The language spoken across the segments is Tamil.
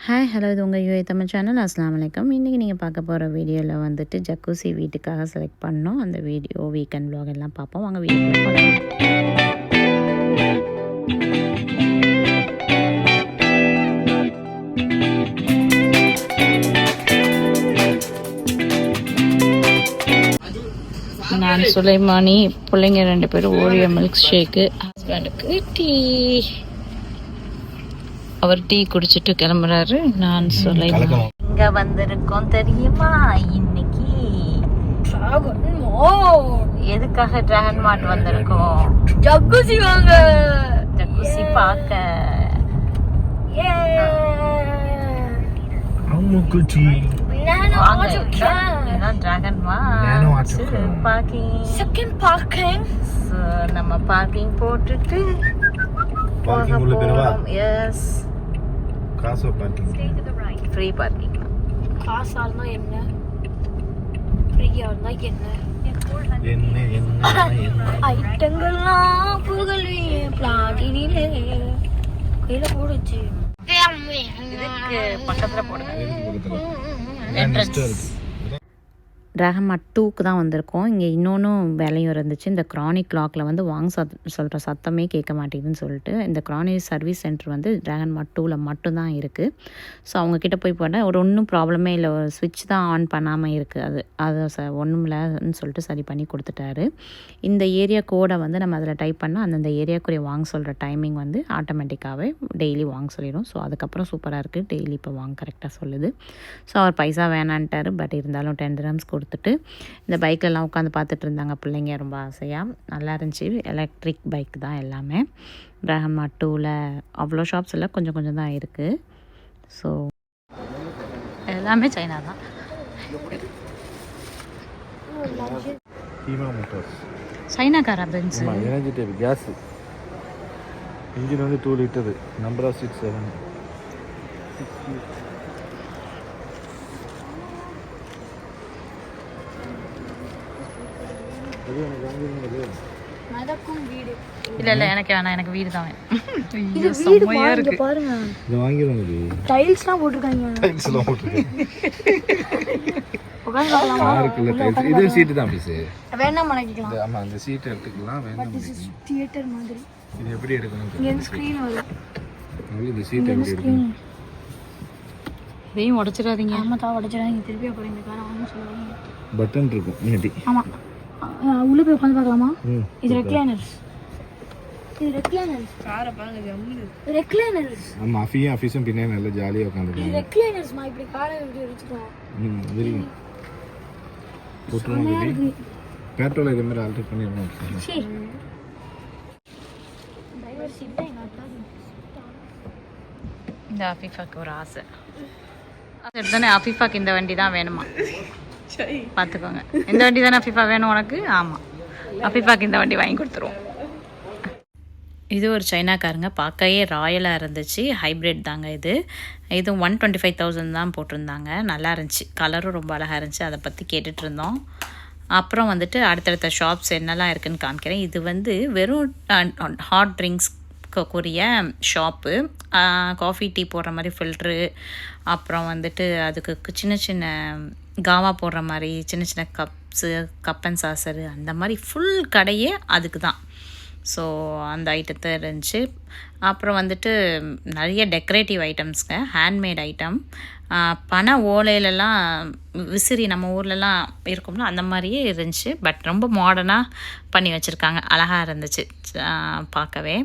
ஹாய் ஹலோ, இது உங்கள் யூஏ தமிழ் சேனல். அஸ்ஸலாமு அலைக்கும். இன்றைக்கி நீங்கள் பார்க்க போகிற வீடியோவில் வந்துட்டு ஜக்கூசி வீட்டுக்காக செலக்ட் பண்ணோம். அந்த வீடியோ வீக்கெண்ட் vlog எல்லாம் பார்ப்போம். வாங்க வீடியோக்குள்ள போகலாம். நான் சுலைமானி, பிள்ளைங்க 2 பேரும் ஓரியோ மில்க் ஷேக்கு, ஹஸ்பண்டுக்கு டீ. அவர் டீ குடிச்சிட்டு கிளம்புறாரு. நான் சுலைமானி இங்க வந்திருக்கோம் தெரியுமா? இன்னைக்கு எதுக்காக டிராகன் மார்ட் வந்திருக்கோம்? ஜக்கூசி வாங்க, ஜக்கூசி பார்க்க. டிராகன் மார்ட் பார்க்கிங். நம்ம பார்க்கிங் போட்டுட்டு எஸ், காசு பார்க்கிங், ஃப்ரீ பார்க்கிங். காசால்னா என்ன, ஃப்ரீயால்னா என்ன? ஐட்டங்கள்லாம் புகழே பிளாட்டினிலே கையில போடுச்சு. இதுக்கு பக்கத்துல போடுங்க. என்ட்ரன்ஸ் டிராகன் மார்ட் 2க்கு தான் வந்திருக்கோம். இங்கே இன்னொன்றும் வேலையும் இருந்துச்சு. இந்த க்ரானிக் லாக்கில் வந்து சொல்கிற சத்தமே கேட்க மாட்டேங்குதுன்னு சொல்லிட்டு இந்த க்ரானிக் சர்வீஸ் சென்டர் வந்து டிராகன் மார்ட் 2ல் மட்டும்தான் இருக்குது. ஸோ அவங்கக்கிட்ட போய் போட்டால் ஒன்றும் ப்ராப்ளமே இல்லை, ஒரு ஸ்விட்ச் தான் ஆன் பண்ணாமல் இருக்குது. அது ஒன்றும் இல்லைன்னு சொல்லிட்டு சரி பண்ணி கொடுத்துட்டாரு. இந்த ஏரியா கோடை வந்து நம்ம அதில் டைப் பண்ணால் அந்தந்த ஏரியாக்குரிய வாங்க சொல்கிற டைமிங் வந்து ஆட்டோமேட்டிக்காகவே டெய்லி வாங்க சொல்லிடும். ஸோ அதுக்கப்புறம் சூப்பராக இருக்குது, டெய்லி இப்போ வாங்க கரெக்டாக சொல்லுது. So our paisa வேணான்ட்டார். பட் இருந்தாலும் 10 dirhams கொடுத்துட்டு இந்த பைக்கெல்லாம் உட்காந்து பார்த்துட்டு இருந்தாங்க பிள்ளைங்க ரொம்ப ஆசையாக. நல்லா இருந்துச்சு. எலக்ட்ரிக் பைக் தான் எல்லாமே. டிராகன் மார்ட் 2ல் அவ்வளோ ஷாப்ஸ் எல்லாம் கொஞ்சம் கொஞ்சம் தான் இருக்குது. ஸோ எல்லாமே சைனா தான். சைனாக்காரா Benz. Energy type gas engine வந்து 2 லிட்டர், நம்பர் ஆஃப் சீட்ஸ் 7. இல்லை எனக்கு வேணாம், எனக்கு வீடு தான் வேணும். இது வீடு பாருங்க, பாருங்க. இத வாங்கிரோங்க. டைல்ஸ்லாம் போட்டுருக்காங்க. டைல்ஸ்லாம் போட்டுருக்காங்க. உட்கார்ந்து பார்க்கலாமா? இருக்குல்ல டைல்ஸ். இது சீட் தான் பீஸ். வேணா மடக்கிக்கலாம். ஆமா, அந்த சீட் எடுத்துக்கலாம். வேணாம் தியேட்டர் மாதிரி. இது எப்படி எடுக்கணும்? இங்க ஸ்கிரீன் வரும். இந்த சீட் எப்படி எடுக்கணும்? இதையும் உடைச்சிடாதீங்க. ஆமா தான் உடைச்சிடாதீங்க. திருப்பி அப்புறம் இந்த காரை வாங்க சொல்லுவாங்க. பட்டன் இருக்கும் முன்னாடி. ஆமா, உள்ள போய் உட்கார்ந்து பார்க்கலாமா? இது ரெக்லைனர்ஸ். இது ரெக்லைனர்ஸ். காரை பாருங்க, ஜம்முனு ரெக்லைனர்ஸ். ஆமா, ஆஃபீஸும் பின்னே நல்ல ஜாலியா உட்கார்ந்துருக்காங்க. இது ரெக்லைனர்ஸ் மா, இப்படி காரை இப்படி வச்சுக்கலாம். வெரி போட்டுருங்க. பெட்ரோல் இது மாதிரி ஆல்டர் பண்ணிடணும். சரி, டிரைவர் சீட் தான் எங்க அக்கா. இந்த அஃபீஃபாக்கு ஒரு ஆசை எடுத்தானே. அஃபீஃபாக்கு இந்த வண்டி தான் வேணுமா? பார்த்துக்கோங்க, இந்த வண்டி தானே அஃபீஃபா வேணும் உனக்கு? ஆமாம், அஃபீஃபாக்கு இந்த வண்டி வாங்கி கொடுத்துருவோம். இது ஒரு சைனாக்காரங்க, பார்க்கவே ராயலாக இருந்துச்சு. ஹைப்ரிட் தாங்க இது. இதுவும் 125,000 தான் போட்டிருந்தாங்க. நல்லா இருந்துச்சு, கலரும் ரொம்ப அழகாக இருந்துச்சு. அதை பற்றி கேட்டுட்டு இருந்தோம். அப்புறம் வந்துட்டு அடுத்தடுத்த ஷாப்ஸ் என்னெல்லாம் இருக்குதுன்னு காமிக்கிறேன். இது வந்து வெறும் ஹாட் ட்ரிங்க்ஸ்க்குரிய ஷாப்பு. காஃபி டீ போடுற மாதிரி ஃபில்ட்ரு, அப்புறம் வந்துட்டு அதுக்கு சின்ன சின்ன காவா போடுற மாதிரி சின்ன சின்ன கப்ஸு, கப் அண்ட் சாசரு, அந்த மாதிரி ஃபுல் கடையே அதுக்கு தான். ஸோ அந்த ஐட்டத்தை இருந்துச்சு. அப்புறம் வந்துட்டு நிறைய டெக்கரேட்டிவ் ஐட்டம்ஸுங்க, ஹேண்ட்மேட் ஐட்டம். பனை ஓலையிலலாம் விசிறி நம்ம ஊர்லலாம் இருக்கும்ல, அந்த மாதிரியே இருந்துச்சு. பட் ரொம்ப மாடர்னாக பண்ணி வச்சுருக்காங்க, அழகாக இருந்துச்சு பார்க்கவே.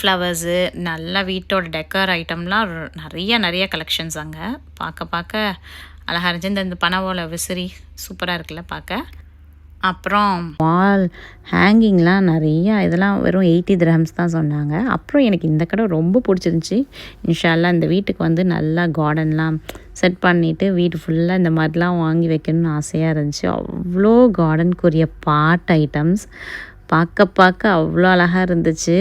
ஃப்ளவர்ஸு, நல்லா வீட்டோட டெக்கர் ஐட்டம்லாம் நிறைய கலெக்ஷன்ஸ் அங்கே பார்க்க அழகாக இருந்துச்சு. இந்த பனை ஓலை விசிறி சூப்பராக இருக்குல்ல பார்க்க. அப்புறம் வால் ஹேங்கிங்லாம் நிறையா, இதெல்லாம் வெறும் 80 dirhams தான் சொன்னாங்க. அப்புறம் எனக்கு இந்த கடை ரொம்ப பிடிச்சிருந்துச்சி. இன்ஷால்லா இந்த வீட்டுக்கு வந்து நல்லா கார்டன்லாம் செட் பண்ணிவிட்டு வீட்டு ஃபுல்லாக இந்த மாதிரிலாம் வாங்கி வைக்கணும்னு ஆசையாக இருந்துச்சு. அவ்வளோ கார்டனுக்குரிய பாட் ஐட்டம்ஸ் பார்க்க அவ்வளோ அழகாக இருந்துச்சு.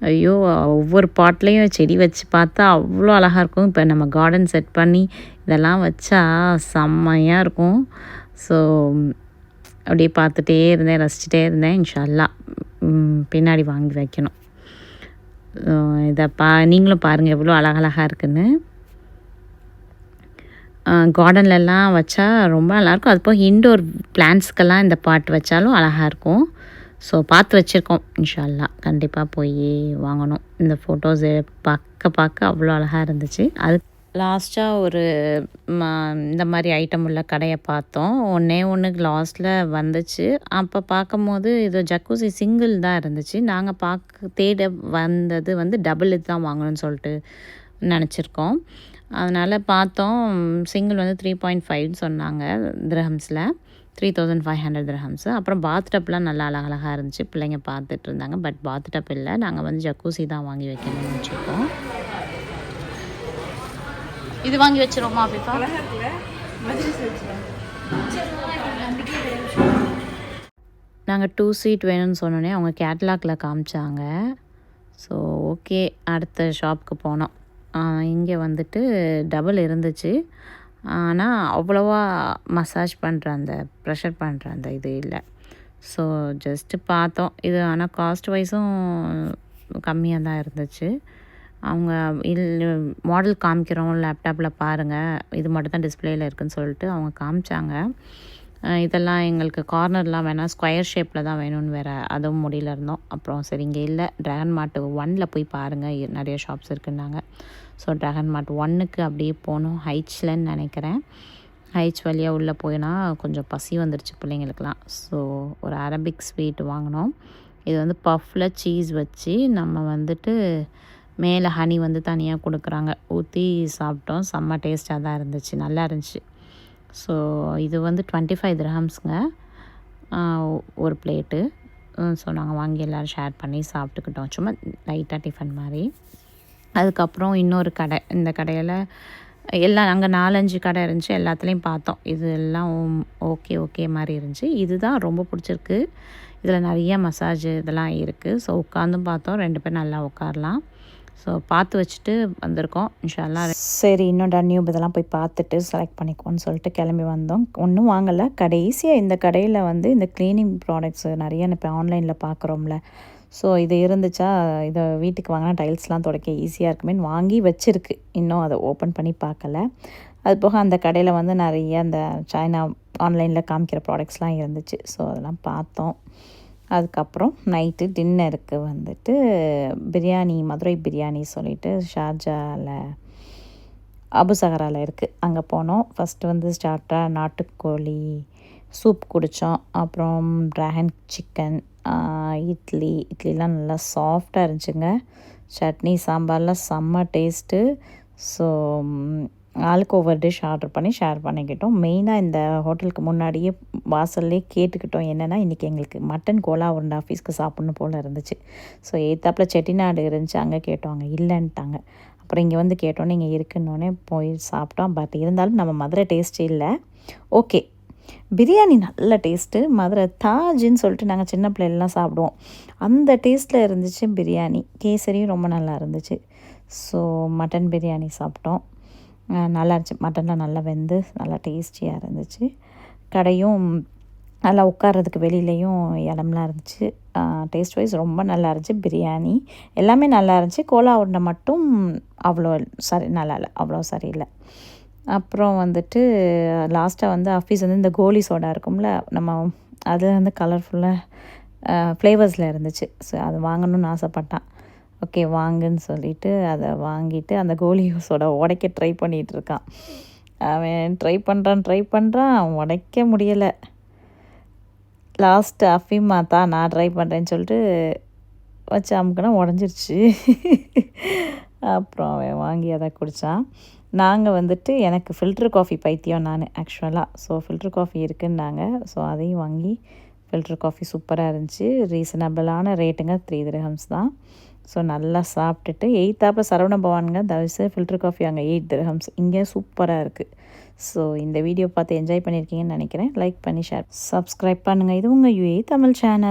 ஐயோ, ஒவ்வொரு பாட்லேயும் செடி வச்சு பார்த்தா அவ்வளோ அழகாக இருக்கும். இப்போ நம்ம கார்டன் செட் பண்ணி இதெல்லாம் வச்சா செம்மையாக இருக்கும். ஸோ அப்படியே பார்த்துட்டே இருந்தேன், ரசிச்சுட்டே இருந்தேன். இன்ஷால்லா பின்னாடி வாங்கி வைக்கணும். இதை நீங்களும் பாருங்கள் எவ்வளோ அழகழகாக இருக்குன்னு. கார்டன்லலாம் வச்சா ரொம்ப நல்லாயிருக்கும். அது போக இன்டோர் பிளான்ட்ஸ்க்கெல்லாம் இந்த பாட் வச்சாலும் அழகாக இருக்கும். ஸோ பார்த்து வச்சுருக்கோம். இன்ஷா அல்லாஹ் கண்டிப்பாக போய் வாங்கணும். இந்த ஃபோட்டோஸு பார்க்க அவ்வளோ அழகாக இருந்துச்சு. அது லாஸ்ட்டாக ஒரு இந்த மாதிரி ஐட்டம் உள்ள கடையை பார்த்தோம். ஒன்று லாஸ்ட்டில் வந்துச்சு. அப்போ பார்க்கும்போது இது ஜக்கூசி சிங்கிள் தான் இருந்துச்சு. நாங்கள் தேட வந்தது வந்து டபுள் இது தான் வாங்கணும்னு சொல்லிட்டு நினச்சிருக்கோம். அதனால் பார்த்தோம். சிங்கிள் வந்து 3.5 சொன்னாங்க திரஹம்ஸில், 3500 திரஹம்ஸு. அப்புறம் பாத்டப்லாம் நல்லா அழகாக இருந்துச்சு. பிள்ளைங்க பார்த்துட்டு இருந்தாங்க. பட் பாத்டப் இல்லை, நாங்கள் வந்து ஜக்கூசி தான் வாங்கி வைக்கணும்னு நினச்சிருக்கோம். இது வாங்கி வச்சிருவோமா அபிஃபா? நாங்கள் 2 சீட் வேணும்னு சொன்னோன்னே அவங்க கேட்லாகில் காமிச்சாங்க. ஸோ ஓகே, அடுத்த ஷாப்புக்கு போனோம். இங்கே வந்துட்டு டபுள் இருந்துச்சு. ஆனால் அவ்வளோவா மசாஜ் பண்ணுற அந்த ப்ரெஷர் பண்ணுற அந்த இது இல்லை. ஸோ ஜஸ்ட்டு பார்த்தோம். இது ஆனால் காஸ்ட் வைஸும் கம்மியாக தான் இருந்துச்சு. அவங்க மாடல் காமிக்கிறோம், லேப்டாப்பில் பாருங்கள், இது மட்டும் தான் டிஸ்பிளேயில் இருக்குதுன்னு சொல்லிட்டு அவங்க காமிச்சாங்க. இதெல்லாம் எங்களுக்கு கார்னர்லாம் வேணாம், ஸ்கொயர் ஷேப்பில் தான் வேணும்னு வேறு அதுவும் முடியல இருந்தோம். அப்புறம் சரி இங்கே இல்லை, ட்ராகன் மார்ட் 1 போய் பாருங்கள், நிறைய ஷாப்ஸ் இருக்குன்னாங்க. ஸோ ட்ராகன் மார்ட் 1க்கு அப்படியே போனோம். ஹைட்ஸ்லன்னு நினைக்கிறேன். ஹைட்ஸ் வழியாக உள்ளே போயினா கொஞ்சம் பசி வந்துருச்சு பிள்ளைங்களுக்கெலாம். ஸோ ஒரு அரபிக் ஸ்வீட் வாங்கினோம். இது வந்து பஃப்பில் சீஸ் வச்சு நம்ம வந்துட்டு மேலே ஹனி வந்து தனியாக கொடுக்குறாங்க, ஊற்றி சாப்பிட்டோம். செம்ம டேஸ்ட்டாக தான் இருந்துச்சு, நல்லா இருந்துச்சு. ஸோ இது வந்து 25 திரஹம்ஸுங்க ஒரு பிளேட்டு. ஸோ நாங்கள் வாங்கி எல்லோரும் ஷேர் பண்ணி சாப்பிட்டுக்கிட்டோம், சும்மா லைட்டாக டிஃபன் மாதிரி. அதுக்கப்புறம் இன்னொரு கடை, இந்த கடையில் எல்லாம் அங்கே 4-5 கடை இருந்துச்சு, எல்லாத்துலேயும் பார்த்தோம். இது எல்லாம் ஓகே மாதிரி இருந்துச்சு. இதுதான் ரொம்ப பிடிச்சிருக்கு. இதில் நிறைய மசாஜ் இதெல்லாம் இருக்குது. ஸோ உட்காந்தும் பார்த்தோம், 2 பேர் நல்லா உட்காரலாம். ஸோ பார்த்து வச்சுட்டு வந்திருக்கோம் இன்ஷா அல்லாஹ். சரி, இன்னும் டன்யூப் இதெல்லாம் போய் பார்த்துட்டு செலக்ட் பண்ணிக்குவோன்னு சொல்லிட்டு கிளம்பி வந்தோம். ஒன்றும் வாங்கலை. கடைசியாக இந்த கடையில் வந்து இந்த க்ளீனிங் ப்ராடக்ட்ஸு நிறைய இப்போ ஆன்லைனில் பார்க்குறோம்ல, ஸோ இது இருந்துச்சா இதை வீட்டுக்கு வாங்கினா டைல்ஸ்லாம் துடைக்க ஈஸியாக இருக்குமேன்னு வாங்கி வச்சுருக்கு. இன்னும் அதை ஓப்பன் பண்ணி பார்க்கல. அது போக அந்த கடையில் வந்து நிறைய அந்த சைனா ஆன்லைனில் காமிக்கிற ப்ராடக்ட்ஸ்லாம் இருந்துச்சு. ஸோ அதெல்லாம் பார்த்தோம். அதுக்கப்புறம் நைட்டு டின்னருக்கு வந்துட்டு பிரியாணி, மதுரை பிரியாணி சொல்லிட்டு ஷார்ஜாவில் அபுசகராவில் இருக்குது, அங்கே போனோம். ஃபஸ்ட்டு வந்து ஸ்டார்ட்டாக நாட்டுக்கோழி சூப் குடித்தோம். அப்புறம் ட்ராகன் சிக்கன், இட்லிலாம் நல்லா சாஃப்டாக இருந்துச்சுங்க. சட்னி சாம்பார்லாம் செம்ம டேஸ்ட்டு. ஸோ ஆளுக்கு ஒவ்வொரு டிஷ் ஆர்டர் பண்ணி ஷேர் பண்ணிக்கிட்டோம். மெயினாக இந்த ஹோட்டலுக்கு முன்னாடியே வாசல்லே கேட்டுக்கிட்டோம், என்னென்னா இன்றைக்கி எங்களுக்கு மட்டன் கோலா உருண்டை ஆஃபீஸ்க்கு சாப்பிட்ணும் போல் இருந்துச்சு. ஸோ ஏத்தாப்பில் செட்டிநாடு இருந்துச்சு, அங்கே கேட்டோம், அங்கே இல்லைன்ட்டாங்க. அப்புறம் இங்கே வந்து கேட்டோன்னே இங்கே இருக்குன்னொன்னே போய் சாப்பிட்டோம். பட் இருந்தாலும் நம்ம மதுரை டேஸ்ட் இல்லை. ஓகே, பிரியாணி நல்ல டேஸ்ட்டு. மதுரை தாஜின்னு சொல்லிட்டு நாங்கள் சின்ன பிள்ளைலாம் சாப்பிடுவோம், அந்த டேஸ்ட்டில் இருந்துச்சு பிரியாணி. கேசரியும் ரொம்ப நல்லா இருந்துச்சு. ஸோ மட்டன் பிரியாணி சாப்பிட்டோம், நல்லா இருந்துச்சு. மட்டன்லாம் நல்லா வெந்து நல்லா டேஸ்டியாக இருந்துச்சு. கடையும் நல்லா உட்கார்றதுக்கு வெளியிலையும் இடம்லாம் இருந்துச்சு. டேஸ்ட் வைஸ் ரொம்ப நல்லா இருந்துச்சு. பிரியாணி எல்லாமே நல்லா இருந்துச்சு. கோலா உருண்டை மட்டும் அவ்வளோ நல்லா இல்லை, அவ்வளோ சரியில்லை. அப்புறம் வந்துட்டு லாஸ்ட்டாக வந்து ஆஃபீஸ் வந்து இந்த கோலி சோடா இருக்கும்ல, நம்ம அது வந்து கலர்ஃபுல்லாக ஃப்ளேவர்ஸில் இருந்துச்சு. ஸோ அது வாங்கணும்னு ஆசைப்பட்டான். ஓகே வாங்குன்னு சொல்லிவிட்டு அதை வாங்கிட்டு அந்த கோலி சோடா உடைக்க ட்ரை பண்ணிகிட்ருக்கான். அவன் ட்ரை பண்ணுறான், உடைக்க முடியலை. லாஸ்ட்டு அஃபீமா தான் நான் ட்ரை பண்ணுறேன்னு சொல்லிட்டு வச்சு அமுக்குனா உடஞ்சிருச்சு. அப்புறம் அவன் வாங்கி அதை குடித்தான். நாங்கள் வந்துட்டு எனக்கு ஃபில்ட்ரு காஃபி பைத்தியம் நான் ஆக்சுவலாக. ஸோ ஃபில்ட்ரு காஃபி இருக்குன்னாங்க. ஸோ அதையும் வாங்கி ஃபில்ட்ரு காஃபி சூப்பராக இருந்துச்சு. ரீசனபிளான ரேட்டுங்க, 3 திரஹம்ஸ் தான். ஸோ நல்லா சாப்பிட்டுட்டு எய்த்தாப்பில் சரவண பவானுங்க, தவிசு ஃபில்ட்ரு காஃபி அங்கே 8 திரஹம்ஸ். இங்கே சூப்பராக இருக்குது. ஸோ இந்த வீடியோ பார்த்து என்ஜாய் பண்ணியிருக்கீங்கன்னு நினைக்கிறேன். லைக் பண்ணி ஷேர் சப்ஸ்கிரைப் பண்ணுங்கள். இது உங்கள் UAE தமிழ் சேனல்.